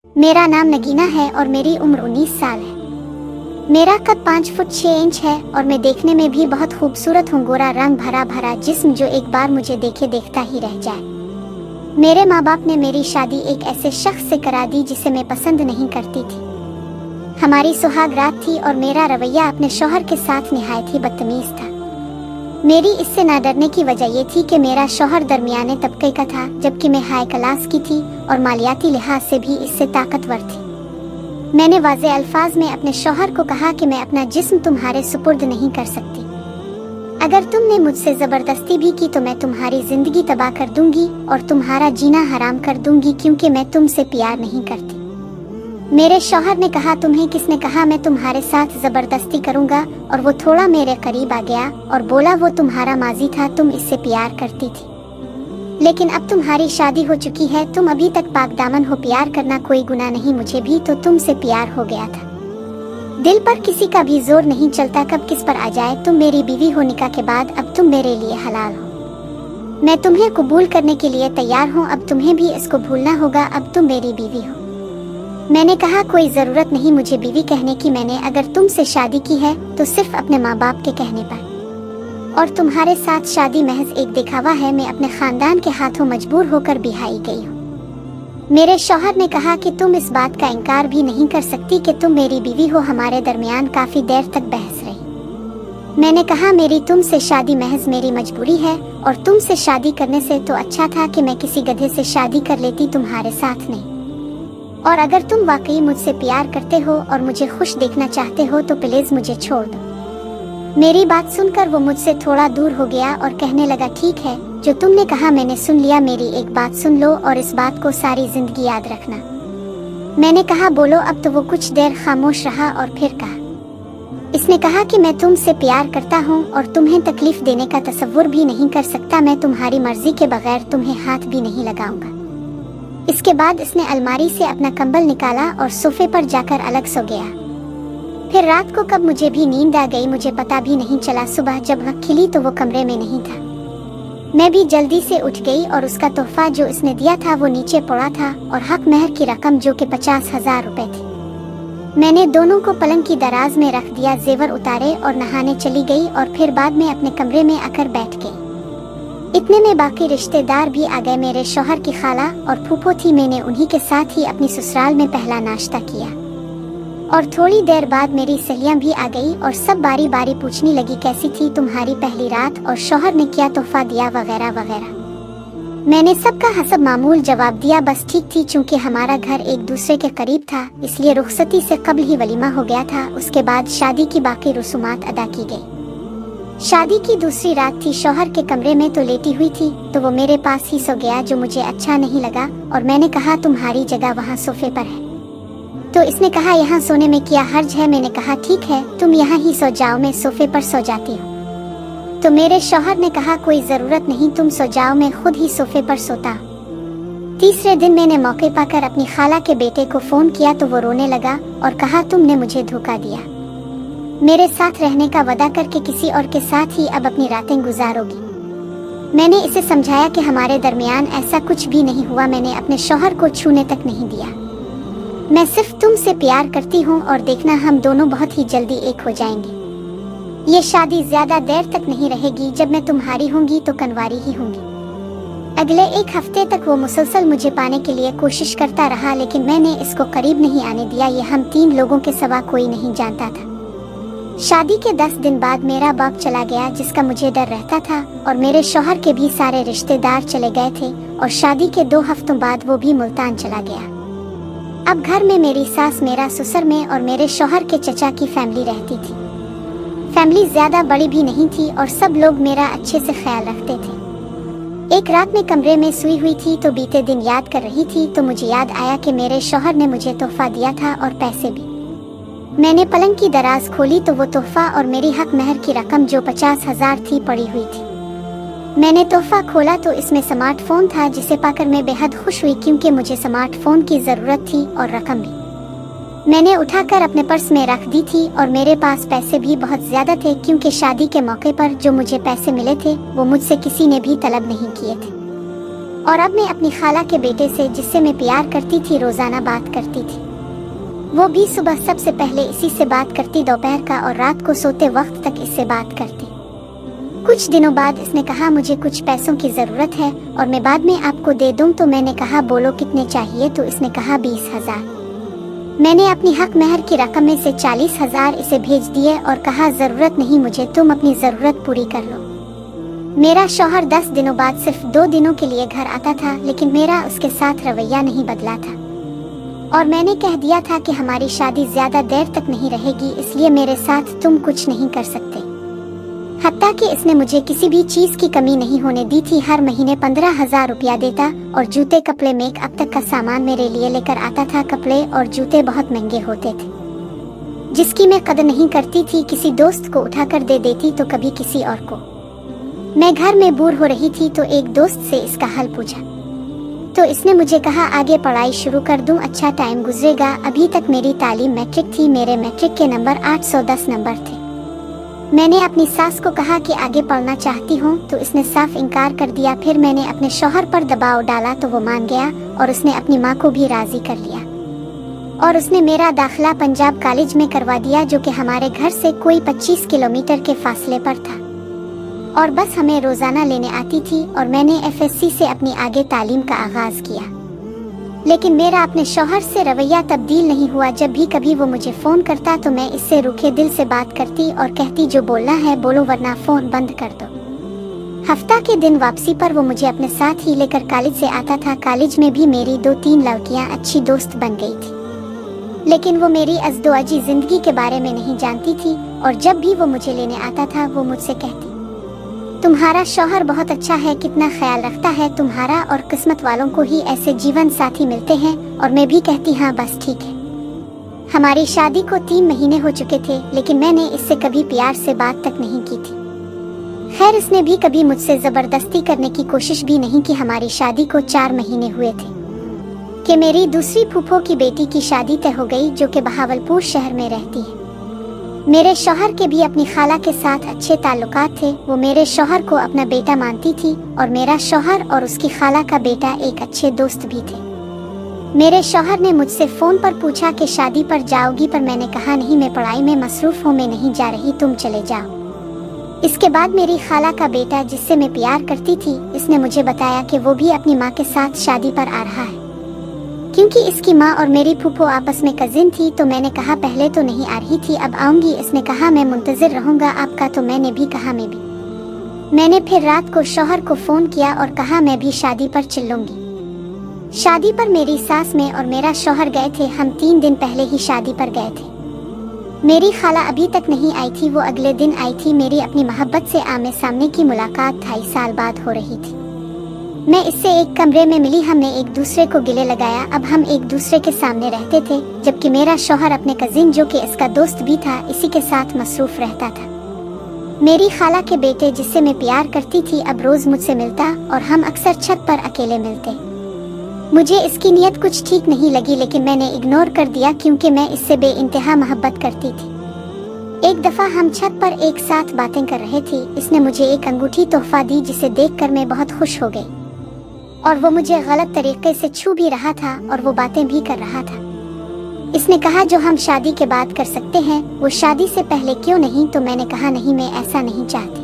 मेरा नाम नगीना है और मेरी उम्र 19 साल है। मेरा कद 5 फुट 6 इंच है और मैं देखने में भी बहुत खूबसूरत हूँ। गोरा रंग, भरा भरा जिस्म जो एक बार मुझे देखे देखता ही रह जाए। मेरे माँ बाप ने मेरी शादी एक ऐसे शख्स से करा दी जिसे मैं पसंद नहीं करती थी। हमारी सुहाग रात थी और मेरा रवैया अपने शौहर के साथ निहायत ही बदतमीज था। मेरी इससे ना डरने की वजह ये थी कि मेरा शौहर दरमियाने तबके का था, जबकि मैं हाई क्लास की थी और मालियाती लिहाज से भी इससे ताकतवर थी। मैंने वाज़े अल्फाज में अपने शौहर को कहा कि मैं अपना जिस्म तुम्हारे सुपुर्द नहीं कर सकती। अगर तुमने मुझसे ज़बरदस्ती भी की तो मैं तुम्हारी ज़िंदगी तबाह कर दूंगी और तुम्हारा जीना हराम कर दूंगी, क्योंकि मैं तुमसे प्यार नहीं करती। मेरे शौहर ने कहा, तुम्हें किसने कहा मैं तुम्हारे साथ ज़बरदस्ती करूंगा? और वो थोड़ा मेरे करीब आ गया और बोला, वो तुम्हारा माजी था, तुम इससे प्यार करती थी, लेकिन अब तुम्हारी शादी हो चुकी है, तुम अभी तक पाक दामन हो। प्यार करना कोई गुनाह नहीं, मुझे भी तो तुमसे प्यार हो गया था। दिल पर किसी का भी जोर नहीं चलता, कब किस पर आ जाए। तुम मेरी बीवी हो निकाह के बाद, अब तुम मेरे लिए हलाल हो। मैं तुम्हें कबूल करने के लिए तैयार हूँ, अब तुम्हें भी इसको भूलना होगा, अब तुम मेरी बीवी हो। मैंने कहा, कोई ज़रूरत नहीं मुझे बीवी कहने की, मैंने अगर तुमसे शादी की है तो सिर्फ अपने माँ बाप के कहने पर, और तुम्हारे साथ शादी महज एक दिखावा है। मैं अपने खानदान के हाथों मजबूर होकर बिहाई गई हूँ। मेरे शौहर ने कहा कि तुम इस बात का इनकार भी नहीं कर सकती कि तुम मेरी बीवी हो। हमारे दरमियान काफ़ी देर तक बहस रही। मैंने कहा, मेरी तुमसे शादी महज मेरी मजबूरी है और तुमसे शादी करने से तो अच्छा था कि मैं किसी गधे से शादी कर लेती, तुम्हारे साथ नहीं। और अगर तुम वाकई मुझसे प्यार करते हो और मुझे खुश देखना चाहते हो तो प्लीज मुझे छोड़ दो। मेरी बात सुनकर वो मुझसे थोड़ा दूर हो गया और कहने लगा, ठीक है, जो तुमने कहा मैंने सुन लिया। मेरी एक बात सुन लो और इस बात को सारी जिंदगी याद रखना। मैंने कहा, बोलो। अब तो वो कुछ देर खामोश रहा और फिर कहा, इसने कहा कि मैं तुमसे प्यार करता हूँ और तुम्हें तकलीफ देने का तसव्वुर भी नहीं कर सकता। मैं तुम्हारी मर्जी के बगैर तुम्हें हाथ भी नहीं लगाऊंगा। इसके बाद इसने अलमारी से अपना कंबल निकाला और सोफे पर जाकर अलग सो गया। फिर रात को कब मुझे भी नींद आ गई, मुझे पता भी नहीं चला। सुबह जब आँख खिली तो वो कमरे में नहीं था। मैं भी जल्दी से उठ गई और उसका तोहफा जो इसने दिया था वो नीचे पड़ा था, और हक महर की रकम जो कि 50,000 रुपए थी। मैंने दोनों को पलंग की दराज में रख दिया, जेवर उतारे और नहाने चली गई और फिर बाद में अपने कमरे में आकर बैठ गई। इतने में बाकी रिश्तेदार भी आ गए। मेरे शौहर की खाला और फूफो थी। मैंने उन्हीं के साथ ही अपनी ससुराल में पहला नाश्ता किया और थोड़ी देर बाद मेरी सहेलियां भी आ गई और सब बारी बारी पूछने लगी, कैसी थी तुम्हारी पहली रात और शौहर ने क्या तोहफा दिया वगैरह वगैरह। मैंने सबका हसब मामूल जवाब दिया, बस ठीक थी। चूँकि हमारा घर एक दूसरे के करीब था इसलिए रुखसती से कब्ल ही वलीमा हो गया था। उसके बाद शादी की बाकी रसूमात अदा की गई। शादी की दूसरी रात थी। शौहर के कमरे में तो लेटी हुई थी तो वो मेरे पास ही सो गया, जो मुझे अच्छा नहीं लगा और मैंने कहा, तुम्हारी जगह वहाँ सोफे पर है। तो इसने कहा, यहाँ सोने में क्या हर्ज है? मैंने कहा, ठीक है, तुम यहाँ ही सो जाओ, मैं सोफे पर सो जाती हूँ। तो मेरे शौहर ने कहा, कोई ज़रूरत नहीं, तुम सो जाओ, मैं खुद ही सोफे पर सोता। तीसरे दिन मैंने मौके पाकर अपनी खाला के बेटे को फ़ोन किया तो वो रोने लगा और कहा, तुमने मुझे धोखा दिया। मेरे साथ रहने का वादा करके किसी और के साथ ही अब अपनी रातें गुजारोगी। मैंने इसे समझाया कि हमारे दरमियान ऐसा कुछ भी नहीं हुआ। मैंने अपने शौहर को छूने तक नहीं दिया। मैं सिर्फ तुमसे प्यार करती हूँ और देखना, हम दोनों बहुत ही जल्दी एक हो जाएंगे। ये शादी ज्यादा देर तक नहीं रहेगी। जब मैं तुम्हारी होंगी तो कनवारी ही होंगी। अगले एक हफ्ते तक वो मुसलसल मुझे पाने के लिए कोशिश करता रहा, लेकिन मैंने इसको करीब नहीं आने दिया। ये हम 3 लोगों के सिवा कोई नहीं जानता था। शादी के 10 दिन बाद मेरा बाप चला गया, जिसका मुझे डर रहता था, और मेरे शौहर के भी सारे रिश्तेदार चले गए थे और शादी के 2 हफ्तों बाद वो भी मुल्तान चला गया। अब घर में मेरी सास, मेरा ससुर में और मेरे शौहर के चचा की फैमिली रहती थी। फैमिली ज्यादा बड़ी भी नहीं थी और सब लोग मेरा अच्छे से ख्याल रखते थे। एक रात में कमरे में सोई हुई थी तो बीते दिन याद कर रही थी तो मुझे याद आया कि मेरे शौहर ने मुझे तोहफा दिया था और पैसे भी। मैंने पलंग की दराज खोली तो वो तोहफा और मेरी हक महर की रकम जो 50,000 थी पड़ी हुई थी। मैंने तोहफा खोला तो इसमें स्मार्टफोन था, जिसे पाकर मैं बेहद खुश हुई, क्योंकि मुझे स्मार्टफोन की ज़रूरत थी और रकम भी। मैंने उठाकर अपने पर्स में रख दी थी और मेरे पास पैसे भी बहुत ज़्यादा थे, क्योंकि शादी के मौके पर जो मुझे पैसे मिले थे वो मुझसे किसी ने भी तलब नहीं किए थे। और अब मैं अपनी खाला के बेटे से, जिससे मैं प्यार करती थी, रोजाना बात करती थी। वो भी सुबह सबसे पहले इसी से बात करती, दोपहर का और रात को सोते वक्त तक इससे बात करती। कुछ दिनों बाद इसने कहा मुझे कुछ पैसों की जरूरत है और मैं बाद में आपको दे दूं। तो मैंने कहा बोलो कितने चाहिए। तो इसने कहा 20,000। मैंने अपनी हक महर की रकम में से 40,000 इसे भेज दिए और कहा जरूरत नहीं मुझे, तुम अपनी जरूरत पूरी कर लो। मेरा शौहर 10 दिनों बाद सिर्फ 2 दिनों के लिए घर आता था, लेकिन मेरा उसके साथ रवैया नहीं बदला था और मैंने कह दिया था कि हमारी शादी ज्यादा देर तक नहीं रहेगी, इसलिए मेरे साथ तुम कुछ नहीं कर सकते। हत्ता कि इसने मुझे किसी भी चीज की कमी नहीं होने दी थी। हर महीने 15,000 रुपया देता और जूते कपड़े मेकअप तक का सामान मेरे लिए लेकर आता था। कपड़े और जूते बहुत महंगे होते थे, जिसकी मैं कदर नहीं करती थी। किसी दोस्त को उठाकर दे देती तो कभी किसी और को। मैं घर में बोर हो रही थी तो एक दोस्त से इसका हाल पूछा तो इसने मुझे कहा आगे पढ़ाई शुरू कर दूं, अच्छा टाइम गुजरेगा। अभी तक मेरी तालीम मैट्रिक थी, मेरे मैट्रिक के नंबर 810 नंबर थे। मैंने अपनी सास को कहा कि आगे पढ़ना चाहती हूँ तो इसने साफ इनकार कर दिया। फिर मैंने अपने शौहर पर दबाव डाला तो वो मान गया और उसने अपनी माँ को भी राजी कर लिया और उसने मेरा दाखिला पंजाब कॉलेज में करवा दिया, जो कि हमारे घर से कोई 25 किलोमीटर के फासले पर था और बस हमें रोजाना लेने आती थी। और मैंने FSC से अपनी आगे तालीम का आगाज किया, लेकिन मेरा अपने शौहर से रवैया तब्दील नहीं हुआ। जब भी कभी वो मुझे फोन करता तो मैं इससे रूखे दिल से बात करती और कहती जो बोलना है बोलो वरना फोन बंद कर दो। हफ्ता के दिन वापसी पर वो मुझे अपने साथ ही लेकर कॉलेज से आता था। कॉलेज में भी मेरी 2-3 लड़कियां अच्छी दोस्त बन गई थी, लेकिन वो मेरी अज़दोअजी जिंदगी के बारे में नहीं जानती थी। और जब भी वो मुझे लेने आता था वो मुझसे कहती तुम्हारा शौहर बहुत अच्छा है, कितना ख्याल रखता है तुम्हारा, और किस्मत वालों को ही ऐसे जीवन साथी मिलते हैं। और मैं भी कहती हाँ बस ठीक है। हमारी शादी को 3 महीने हो चुके थे, लेकिन मैंने इससे कभी प्यार से बात तक नहीं की थी। खैर इसने भी कभी मुझसे जबरदस्ती करने की कोशिश भी नहीं की। हमारी शादी को 4 महीने हुए थे कि मेरी दूसरी फूफो की बेटी की शादी तय हो गई, जो कि बहावलपुर शहर में रहती है। मेरे शौहर के भी अपनी खाला के साथ अच्छे ताल्लुकात थे। वो मेरे शौहर को अपना बेटा मानती थी और मेरा शौहर और उसकी खाला का बेटा एक अच्छे दोस्त भी थे। मेरे शौहर ने मुझसे फोन पर पूछा कि शादी पर जाओगी, पर मैंने कहा नहीं, मैं पढ़ाई में मसरूफ हूँ, मैं नहीं जा रही, तुम चले जाओ। इसके बाद मेरी खाला का बेटा, जिससे मैं प्यार करती थी, इसने मुझे बताया कि वो भी अपनी माँ के साथ शादी पर आ रहा है। क्योंकि इसकी माँ और मेरी फूफो आपस में कजिन थी तो मैंने कहा पहले तो नहीं आ रही थी, अब आऊंगी। इसने कहा मैं मुंतजिर रहूंगा आपका, तो मैंने भी कहा मैं भी। मैंने फिर रात को शौहर को फोन किया और कहा मैं भी शादी पर चलूंगी। शादी पर मेरी सास में और मेरा शौहर गए थे। हम 3 दिन पहले ही शादी पर गए थे। मेरी खाला अभी तक नहीं आई थी, वो अगले दिन आई थी। मेरी अपनी मोहब्बत से आमने सामने की मुलाकात 2.5 साल बाद हो रही थी। मैं इससे एक कमरे में मिली, हमने एक दूसरे को गिले लगाया। अब हम एक दूसरे के सामने रहते थे, जबकि मेरा शौहर अपने कजिन, जो कि इसका दोस्त भी था, इसी के साथ मसरूफ रहता था। मेरी खाला के बेटे, जिससे मैं प्यार करती थी, अब रोज मुझसे मिलता और हम अक्सर छत पर अकेले मिलते। मुझे इसकी नीयत कुछ ठीक नहीं लगी, लेकिन मैंने इग्नोर कर दिया क्योंकि मैं इससे बेइंतहा मोहब्बत करती थी। एक दफा हम छत पर एक साथ बातें कर रहे थे। इसने मुझे एक अंगूठी तोहफा दी, जिसे देखकर मैं बहुत खुश हो गई और वो मुझे गलत तरीके से छू भी रहा था और वो बातें भी कर रहा था। इसने कहा जो हम शादी के बाद कर सकते हैं वो शादी से पहले क्यों नहीं। तो मैंने कहा नहीं, मैं ऐसा नहीं चाहती।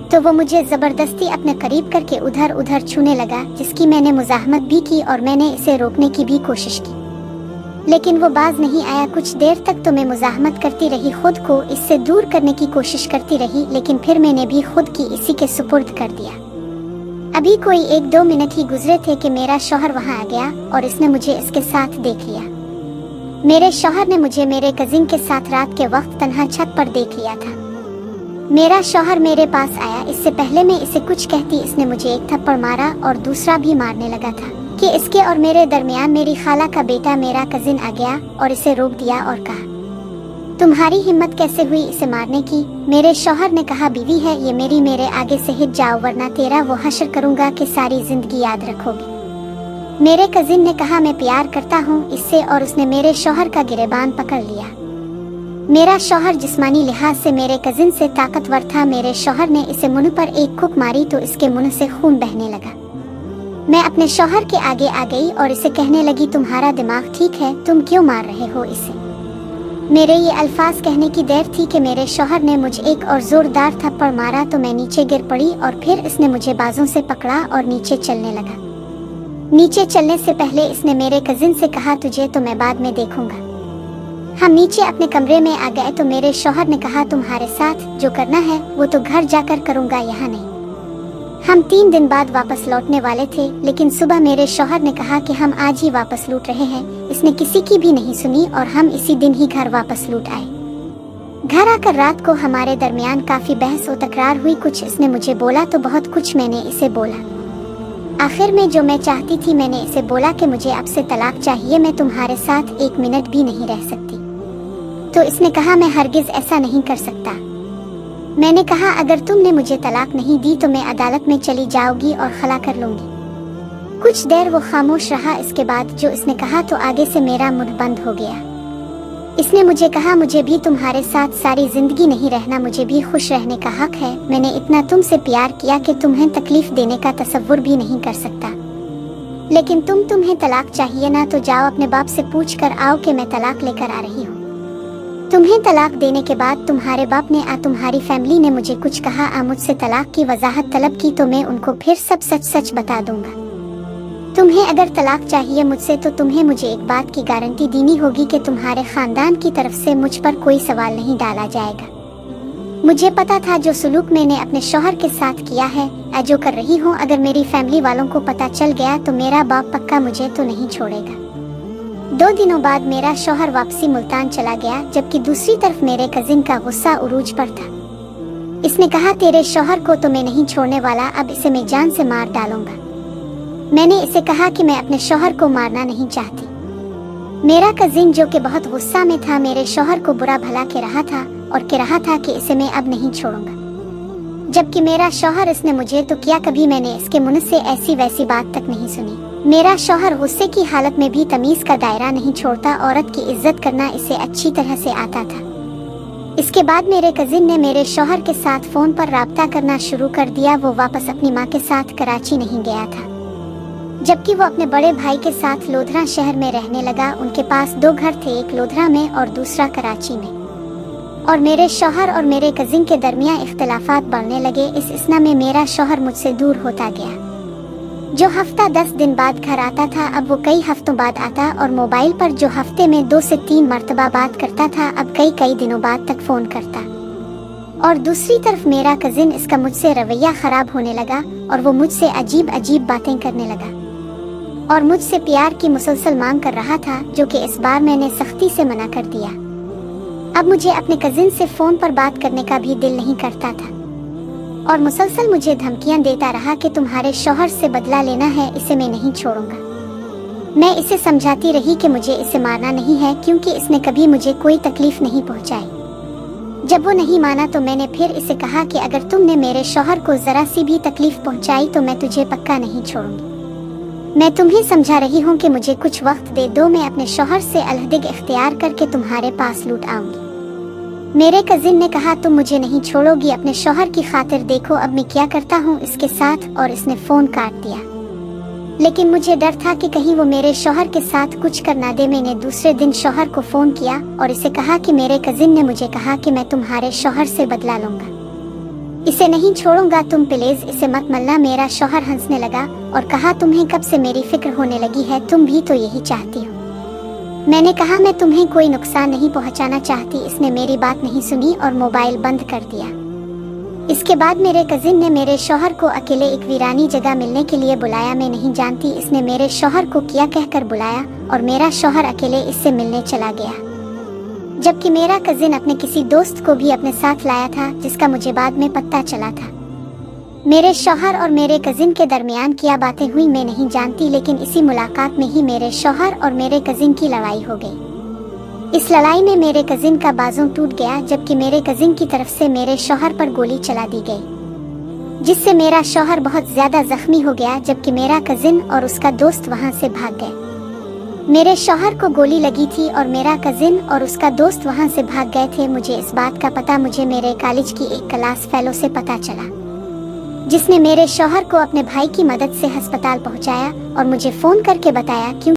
तो वो मुझे जबरदस्ती अपने करीब करके उधर उधर छूने लगा, जिसकी मैंने मुजाहमत भी की और मैंने इसे रोकने की भी कोशिश की, लेकिन वो बाज नहीं आया। कुछ देर तक तो मैं मुजाहमत करती रही, खुद को इससे दूर करने की कोशिश करती रही, लेकिन फिर मैंने भी खुद की इसी के सुपुर्द कर दिया। अभी कोई 1-2 मिनट ही गुजरे थे कि मेरा शौहर वहां आ गया और इसने मुझे इसके साथ देख लिया। मेरे शौहर ने मुझे मेरे कजिन के साथ रात के वक्त तन्हा छत पर देख लिया था। मेरा शौहर मेरे पास आया। इससे पहले मैं इसे कुछ कहती, इसने मुझे एक थप्पड़ मारा और दूसरा भी मारने लगा था कि इसके और मेरे दरमियान मेरी खाला का बेटा, मेरा कजिन, आ गया और इसे रोक दिया और कहा तुम्हारी हिम्मत कैसे हुई इसे मारने की। मेरे शौहर ने कहा बीवी है ये मेरे आगे से हिट जाओ, वरना तेरा वो हश्र करूंगा कि सारी जिंदगी याद रखोगे। मेरे कजिन ने कहा मैं प्यार करता हूँ इससे, और उसने मेरे शौहर का गिरेबान पकड़ लिया। मेरा शौहर जिस्मानी लिहाज से मेरे कजिन से ताकतवर था। मेरे शौहर ने इसे मुंह पर एक कुक मारी तो इसके मुंह से खून बहने लगा। मैं अपने शौहर के आगे आ गई और इसे कहने लगी, तुम्हारा दिमाग ठीक है, तुम क्यों मार रहे हो इसे। मेरे ये अल्फाज कहने की देर थी कि मेरे शौहर ने मुझे एक और जोरदार थप्पड़ मारा तो मैं नीचे गिर पड़ी और फिर इसने मुझे बाजों से पकड़ा और नीचे चलने लगा। नीचे चलने से पहले इसने मेरे कजिन से कहा, तुझे तो मैं बाद में देखूंगा। हम नीचे अपने कमरे में आ गए तो मेरे शौहर ने कहा, तुम्हारे साथ जो करना है वो तो घर जाकर करूंगा, यहाँ नहीं। हम 3 दिन बाद वापस लौटने वाले थे, लेकिन सुबह मेरे शौहर ने कहा कि हम आज ही वापस लौट रहे हैं। इसने किसी की भी नहीं सुनी और हम इसी दिन ही घर वापस लौट आए। घर आकर रात को हमारे दरमियान काफी बहस और तकरार हुई। कुछ इसने मुझे बोला तो बहुत कुछ मैंने इसे बोला। आखिर में जो मैं चाहती थी मैंने इसे बोला कि मुझे अब से तलाक चाहिए, मैं तुम्हारे साथ 1 मिनट भी नहीं रह सकती। तो इसने कहा, मैं हरगिज ऐसा नहीं कर सकता। मैंने कहा, अगर तुमने मुझे तलाक नहीं दी तो मैं अदालत में चली जाऊंगी और खला कर लूंगी। कुछ देर वो खामोश रहा। इसके बाद जो इसने कहा तो आगे से मेरा मुंह बंद हो गया। इसने मुझे कहा, मुझे भी तुम्हारे साथ सारी जिंदगी नहीं रहना, मुझे भी खुश रहने का हक है। मैंने इतना तुमसे प्यार किया कि तुम्हें तकलीफ देने का तसव्वुर भी नहीं कर सकता। लेकिन तुम्हें तलाक चाहिए ना, तो जाओ अपने बाप से पूछ कर आओ कि मैं तलाक लेकर आ रही हूँ। तुम्हें तलाक देने के बाद तुम्हारे बाप ने तुम्हारी फैमिली ने मुझे कुछ कहा, मुझसे तलाक की वजाहत तलब की तो मैं उनको फिर सब सच सच बता दूंगा। तुम्हें अगर तलाक चाहिए मुझसे तो तुम्हें मुझे एक बात की गारंटी देनी होगी कि तुम्हारे खानदान की तरफ से मुझ पर कोई सवाल नहीं डाला जाएगा। मुझे पता था जो सलूक मैंने अपने शौहर के साथ किया है, जो कर रही हूँ, अगर मेरी फैमिली वालों को पता चल गया तो मेरा बाप पक्का मुझे तो नहीं छोड़ेगा। 2 दिनों बाद मेरा शौहर वापसी मुल्तान चला गया, जबकि दूसरी तरफ मेरे कजिन का गुस्सा उरूज पर था। इसने कहा, तेरे शौहर को तो मैं नहीं छोड़ने वाला, अब इसे मैं जान से मार डालूंगा। मैंने इसे कहा कि मैं अपने शौहर को मारना नहीं चाहती। मेरा कजिन जो कि बहुत गुस्सा में था मेरे शौहर को बुरा भला कह रहा था और कह रहा था कि इसे मैं अब नहीं छोड़ूंगा, जबकि मेरा शौहर इसने मुझे तो किया, कभी मैंने इसके मुंह से ऐसी वैसी बात तक नहीं सुनी। मेरा शौहर गुस्से की हालत में भी तमीज का दायरा नहीं छोड़ता, औरत की इज्जत करना इसे अच्छी तरह से आता था। इसके बाद मेरे कजिन ने मेरे शौहर के साथ फोन पर राब्ता करना शुरू कर दिया। वो वापस अपनी माँ के साथ कराची नहीं गया था, जबकि वो अपने बड़े भाई के साथ लोधरा शहर में रहने लगा। उनके पास 2 घर थे, एक लोधरा में और दूसरा कराची में। और मेरे शौहर और मेरे कजिन के दरमियान इख्तिलाफात बढ़ने लगे। इस इसना में मेरा शौहर मुझसे दूर होता गया। जो हफ्ता 10 दिन बाद घर आता था, अब वो कई हफ्तों बाद आता, और मोबाइल पर जो हफ्ते में 2 से 3 मरतबा बात करता था, अब कई दिनों बाद तक फोन करता। और दूसरी तरफ मेरा कजिन, इसका मुझसे रवैया खराब होने लगा और वो मुझसे अजीब बातें करने लगा और मुझसे प्यार की मुसलसल मांग कर रहा था, जो कि इस बार मैंने सख्ती से मना कर दिया। अब मुझे अपने कजिन से फोन पर बात करने का भी दिल नहीं करता था और मुसलसल मुझे धमकियां देता रहा कि तुम्हारे शौहर से बदला लेना है, इसे मैं नहीं छोड़ूंगा। मैं इसे समझाती रही कि मुझे इसे मारना नहीं है, क्योंकि इसने कभी मुझे कोई तकलीफ नहीं पहुंचाई। जब वो नहीं माना तो मैंने फिर इसे कहा कि अगर तुमने मेरे शौहर को जरा सी भी तकलीफ पहुंचाई तो मैं तुझे पक्का नहीं छोड़ूंगी। मैं तुम्हें समझा रही हूँ कि मुझे कुछ वक्त दे दो, मैं अपने शौहर से अलहदगी इख्तियार करके तुम्हारे पास लौट आऊंगी। मेरे कजिन ने कहा, तुम मुझे नहीं छोड़ोगी अपने शौहर की खातिर, देखो अब मैं क्या करता हूँ इसके साथ। और इसने फोन काट दिया। लेकिन मुझे डर था कि कहीं वो मेरे शौहर के साथ कुछ कर ना दे। मैंने दूसरे दिन शौहर को फोन किया और इसे कहा कि मेरे कजिन ने मुझे कहा कि मैं तुम्हारे शौहर से बदला लूंगा, इसे नहीं छोड़ूंगा, तुम प्लीज इसे मत मलना। मेरा शौहर हंसने लगा और कहा, तुम्हें कब से मेरी फिक्र होने लगी है, तुम भी तो यही चाहती हो। मैंने कहा, मैं तुम्हें कोई नुकसान नहीं पहुंचाना चाहती। इसने मेरी बात नहीं सुनी और मोबाइल बंद कर दिया। इसके बाद मेरे कजिन ने मेरे शौहर को अकेले एक वीरानी जगह मिलने के लिए बुलाया। मैं नहीं जानती इसने मेरे शौहर को क्या कहकर बुलाया और मेरा शौहर अकेले इससे मिलने चला गया, जबकि मेरा कजिन अपने किसी दोस्त को भी अपने साथ लाया था, जिसका मुझे बाद में पता चला था। मेरे शौहर और मेरे कजिन के दरमियान क्या बातें हुई मैं नहीं जानती, लेकिन इसी मुलाकात में ही मेरे शौहर और मेरे कजिन की लड़ाई हो गई। इस लड़ाई में मेरे कजिन का बाजू टूट गया, जबकि मेरे कजिन की तरफ से मेरे शौहर पर गोली चला दी गई, जिससे मेरा शौहर बहुत ज्यादा जख्मी हो गया, जबकि मेरा कजिन और उसका दोस्त वहां से भाग गए। मेरे शौहर को गोली लगी थी और मेरा कजिन और उसका दोस्त वहां से भाग गए थे। मुझे इस बात का पता मुझे मेरे कॉलेज की एक क्लास फेलो से पता चला। जिसने मेरे शौहर को अपने भाई की मदद से अस्पताल पहुंचाया और मुझे फोन करके बताया क्यों